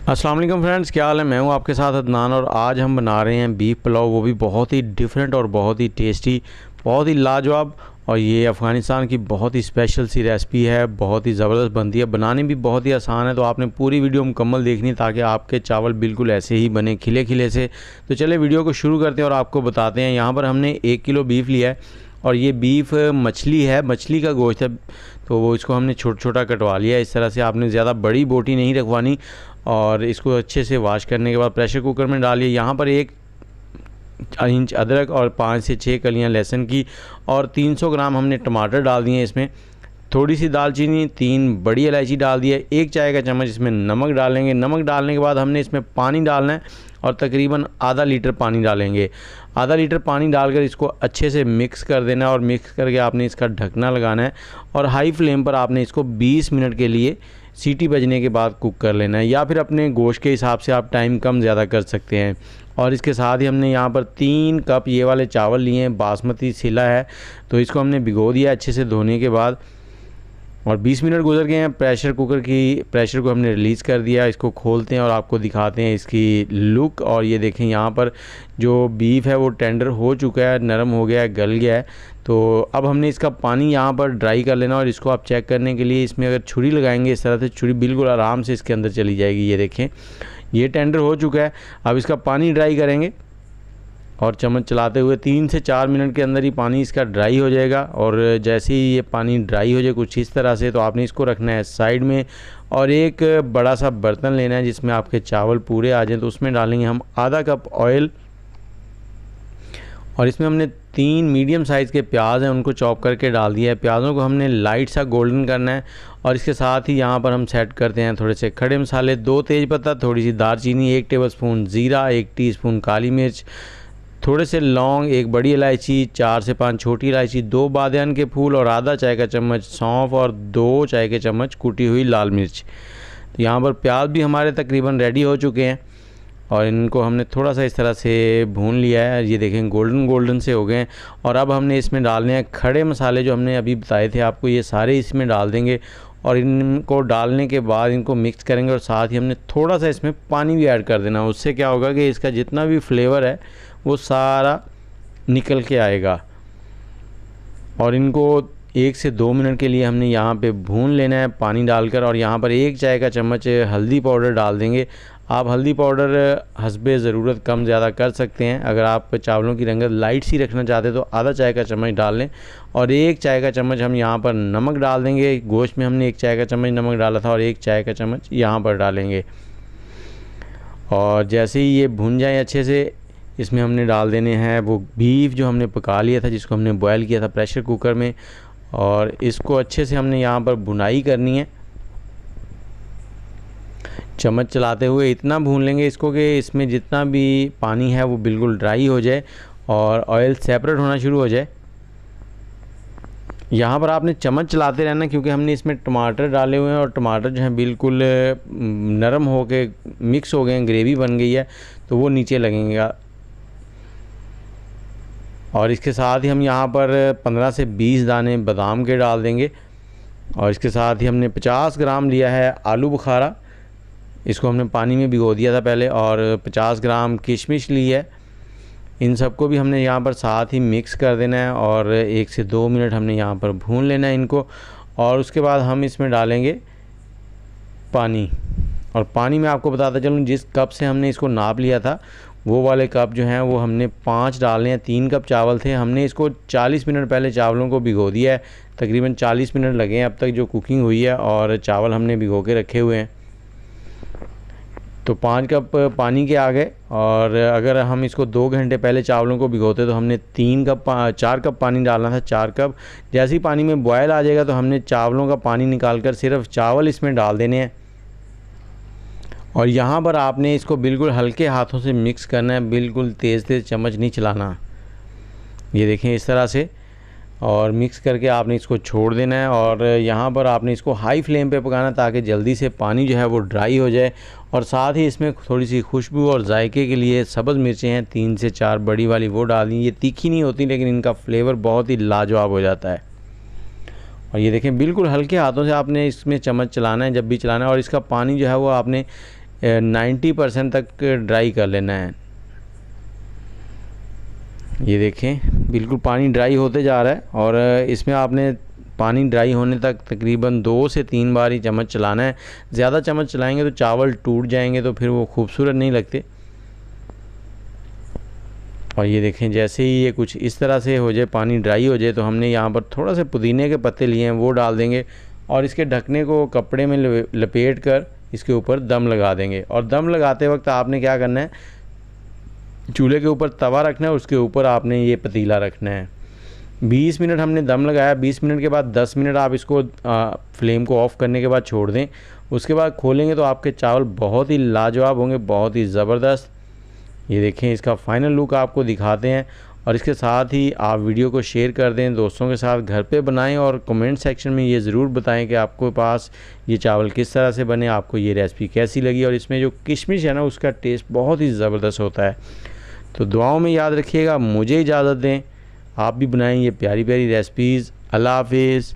अस्सलाम वालेकुम फ्रेंड्स, क्या हाल है। मैं हूं आपके साथ अदनान और आज हम बना रहे हैं बीफ पुलाव, वो भी बहुत ही डिफरेंट और बहुत ही टेस्टी, बहुत ही लाजवाब। और ये अफ़गानिस्तान की बहुत ही स्पेशल सी रेसिपी है, बहुत ही ज़बरदस्त बनती है, बनाने भी बहुत ही आसान है। तो आपने पूरी वीडियो मुकम्मल देखनी ताकि आपके चावल बिल्कुल ऐसे ही बने, खिले खिले से। तो चले वीडियो को शुरू करते हैं और आपको बताते हैं। यहाँ पर हमने 1 किलो बीफ लिया है और ये बीफ मछली है, मछली का गोश्त है। तो वो इसको हमने छोटा छोटा कटवा लिया है। इस तरह से आपने ज़्यादा बड़ी बोटी नहीं रखवानी। और इसको अच्छे से वॉश करने के बाद प्रेशर कुकर में डालिए। यहाँ पर 1 इंच अदरक और 5 से 6 कलियाँ लहसुन की और 300 ग्राम हमने टमाटर डाल दिए इसमें। थोड़ी सी दालचीनी, 3 बड़ी इलायची डाल दिए, 1 चाय का चम्मच इसमें नमक डालेंगे। नमक डालने के बाद हमने इसमें पानी डालना है और तकरीबन आधा लीटर पानी डालेंगे। आधा लीटर पानी डालकर इसको अच्छे से मिक्स कर देना है और मिक्स करके आपने इसका ढकना लगाना है और हाई फ्लेम पर आपने इसको 20 मिनट के लिए सीटी बजने के बाद कुक कर लेना है, या फिर अपने गोश्त के हिसाब से आप टाइम कम ज़्यादा कर सकते हैं। और इसके साथ ही हमने यहाँ पर 3 कप ये वाले चावल लिए हैं, बासमती सिला है। तो इसको हमने भिगो दिया अच्छे से धोने के बाद और 20 मिनट गुजर गए हैं। प्रेशर को हमने रिलीज़ कर दिया। इसको खोलते हैं और आपको दिखाते हैं इसकी लुक। और ये देखें, यहाँ पर जो बीफ है वो टेंडर हो चुका है, नरम हो गया है, गल गया है। तो अब हमने इसका पानी यहाँ पर ड्राई कर लेना और इसको आप चेक करने के लिए इसमें अगर छुरी लगाएंगे इस तरह से, छुरी बिल्कुल आराम से इसके अंदर चली जाएगी। ये देखें, ये टेंडर हो चुका है। अब इसका पानी ड्राई करेंगे और चम्मच चलाते हुए 3 से 4 मिनट के अंदर ही पानी इसका ड्राई हो जाएगा। और जैसे ही ये पानी ड्राई हो जाए कुछ इस तरह से, तो आपने इसको रखना है साइड में और एक बड़ा सा बर्तन लेना है जिसमें आपके चावल पूरे आ जाएं। तो उसमें डालेंगे हम आधा कप ऑयल और इसमें हमने 3 मीडियम साइज़ के प्याज हैं, उनको चॉप करके डाल दिया है। प्याज़ों को हमने लाइट सा गोल्डन करना है और इसके साथ ही यहाँ पर हम सेट करते हैं थोड़े से खड़े मसाले, 2 तेज़पत्ता, थोड़ी सी दालचीनी, 1 टेबलस्पून ज़ीरा, 1 टीस्पून काली मिर्च, थोड़े से लौंग, 1 बड़ी इलायची, 4 से 5 छोटी इलायची, 2 बादियान के फूल और आधा चाय का चम्मच सौंफ और 2 चाय के चम्मच कुटी हुई लाल मिर्च। तो यहाँ पर प्याज भी हमारे तकरीबन रेडी हो चुके हैं और इनको हमने थोड़ा सा इस तरह से भून लिया है। ये देखें, गोल्डन गोल्डन से हो गए हैं। और अब हमने इसमें डालने हैं खड़े मसाले जो हमने अभी बताए थे आपको, ये सारे इसमें डाल देंगे और इनको डालने के बाद इनको मिक्स करेंगे और साथ ही हमने थोड़ा सा इसमें पानी भी ऐड कर देना। उससे क्या होगा कि इसका जितना भी फ्लेवर है वो सारा निकल के आएगा। और इनको 1 से 2 मिनट के लिए हमने यहाँ पे भून लेना है पानी डालकर। और यहाँ पर 1 चाय का चम्मच हल्दी पाउडर डाल देंगे। आप हल्दी पाउडर हस्बे ज़रूरत कम ज़्यादा कर सकते हैं। अगर आप चावलों की रंगत लाइट सी रखना चाहते हैं तो आधा चाय का चम्मच डाल लें। और 1 चाय का चम्मच हम यहाँ पर नमक डाल देंगे। गोश्त में हमने 1 चाय का चम्मच नमक डाला था और 1 चाय का चम्मच यहाँ पर डालेंगे। और जैसे ही ये भुन जाए अच्छे से, इसमें हमने डाल देने हैं वो बीफ जो हमने पका लिया था, जिसको हमने बॉयल किया था प्रेशर कुकर में। और इसको अच्छे से हमने यहाँ पर भुनाई करनी है, चम्मच चलाते हुए इतना भून लेंगे इसको कि इसमें जितना भी पानी है वो बिल्कुल ड्राई हो जाए और ऑयल सेपरेट होना शुरू हो जाए। यहाँ पर आपने चम्मच चलाते रहना क्योंकि हमने इसमें टमाटर डाले हुए हैं और टमाटर जो है बिल्कुल नरम हो के मिक्स हो गए हैं, ग्रेवी बन गई है, तो वो नीचे लगेगा। और इसके साथ ही हम यहाँ पर 15 से 20 दाने बादाम के डाल देंगे। और इसके साथ ही हमने 50 ग्राम लिया है आलू बुखारा, इसको हमने पानी में भिगो दिया था पहले। और 50 ग्राम किशमिश ली है। इन सबको भी हमने यहाँ पर साथ ही मिक्स कर देना है और 1 से 2 मिनट हमने यहाँ पर भून लेना है इनको। और उसके बाद हम इसमें डालेंगे पानी। और पानी में आपको बताता चलूँ, जिस कप से हमने इसको नाप लिया था वो वाले कप जो हैं वो हमने 5 डालने हैं। 3 कप चावल थे, हमने इसको 40 मिनट पहले चावलों को भिगो दिया है। तकरीबन 40 मिनट लगे हैं अब तक जो कुकिंग हुई है और चावल हमने भिगो के रखे हुए हैं। तो 5 कप पानी के आ गए। और अगर हम इसको 2 घंटे पहले चावलों को भिगोते तो हमने 4 कप पानी डालना था, 4 कप। जैसे ही पानी में बॉयल आ जाएगा तो हमने चावलों का पानी निकाल कर सिर्फ चावल इसमें डाल देने हैं। और यहाँ पर आपने इसको बिल्कुल हल्के हाथों से मिक्स करना है, बिल्कुल तेज़ चम्मच नहीं चलाना। ये देखें इस तरह से, और मिक्स करके आपने इसको छोड़ देना है। और यहाँ पर आपने इसको हाई फ्लेम पे पकाना ताकि जल्दी से पानी जो है वो ड्राई हो जाए। और साथ ही इसमें थोड़ी सी खुशबू और जायके के लिए सब्ज़ मिर्चें हैं 3 से 4 बड़ी वाली, वो डाल दी। ये तीखी नहीं होती लेकिन इनका फ्लेवर बहुत ही लाजवाब हो जाता है। और ये देखें बिल्कुल हल्के हाथों से आपने इसमें चम्मच चलाना है जब भी चलाना है। और इसका पानी जो है वो आपने 90% तक ड्राई कर लेना है। ये देखें बिल्कुल पानी ड्राई होते जा रहा है और इसमें आपने पानी ड्राई होने तक तकरीबन 2 से 3 बार ही चम्मच चलाना है। ज़्यादा चम्मच चलाएंगे तो चावल टूट जाएंगे, तो फिर वो खूबसूरत नहीं लगते। और ये देखें जैसे ही ये कुछ इस तरह से हो जाए, पानी ड्राई हो जाए, तो हमने यहाँ पर थोड़ा से पुदीने के पत्ते लिए हैं, वो डाल देंगे और इसके ढकने को कपड़े में लपेट कर इसके ऊपर दम लगा देंगे। और दम लगाते वक्त आपने क्या करना है, चूल्हे के ऊपर तवा रखना है, उसके ऊपर आपने ये पतीला रखना है। 20 मिनट हमने दम लगाया। 20 मिनट के बाद 10 मिनट आप इसको फ्लेम को ऑफ़ करने के बाद छोड़ दें। उसके बाद खोलेंगे तो आपके चावल बहुत ही लाजवाब होंगे, बहुत ही ज़बरदस्त। ये देखें इसका फ़ाइनल लुक आपको दिखाते हैं। और इसके साथ ही आप वीडियो को शेयर कर दें दोस्तों के साथ, घर पे बनाएं और कमेंट सेक्शन में ये ज़रूर बताएं कि आपको पास ये चावल किस तरह से बने, आपको ये रेसिपी कैसी लगी। और इसमें जो किशमिश है ना, उसका टेस्ट बहुत ही ज़बरदस्त होता है। तो दुआओं में याद रखिएगा। मुझे इजाज़त दें, आप भी बनाएं ये प्यारी प्यारी रेसिपीज़। अल्लाह हाफिज़।